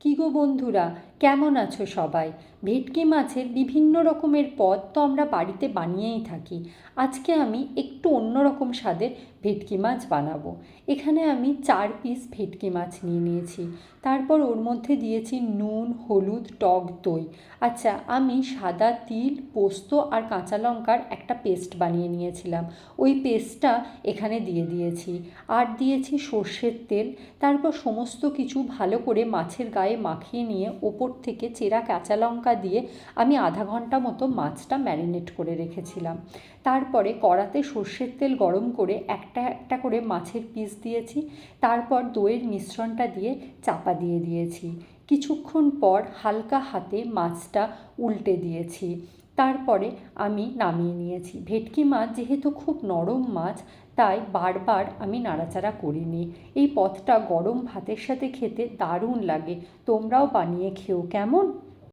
কী গো বন্ধুরা, কেমন আছো সবাই? ভেটকি মাছের বিভিন্ন রকমের পদ তো আমরা বাড়িতে বানিয়েই থাকি। আজকে আমি একটু অন্যরকম স্বাদের ভেটকি মাছ বানাবো। এখানে আমি 4 পিস ভেটকি মাছ নিয়ে নিয়েছি। তারপর ওর মধ্যে দিয়েছি নুন, হলুদ, টক দই। আচ্ছা, আমি সাদা তিল, পোস্ত আর কাঁচা লঙ্কার একটা পেস্ট বানিয়ে নিয়েছিলাম। ওই পেস্টটা এখানে দিয়ে দিয়েছি। আর দিয়েছি সর্ষের তেল। তারপর সমস্ত কিছু ভালো করে মাছের গায়ে মাখিয়ে নিয়ে ওপর থেকে চেরা কাঁচা লঙ্কা দিয়ে আমি আধা ঘন্টা মতো মাছটা ম্যারিনেট করে রেখেছিলাম। তারপরে কড়াতে সর্ষের তেল গরম করে একটা একটা করে মাছের পিস দিয়েছি। তারপর দইয়ের মিশ্রণটা দিয়ে চাপা দিয়ে দিয়েছি। কিছুক্ষণ পর হালকা হাতে মাছটা উল্টে দিয়েছি। তারপরে আমি নামিয়ে নিয়েছি। ভেটকি মাছ যেহেতু খুব নরম মাছ, তাই বারবার আমি নাড়াচাড়া করিনি। এই পদটা গরম ভাতের সাথে খেতে দারুণ লাগে। তোমরাও বানিয়ে খেও, কেমন?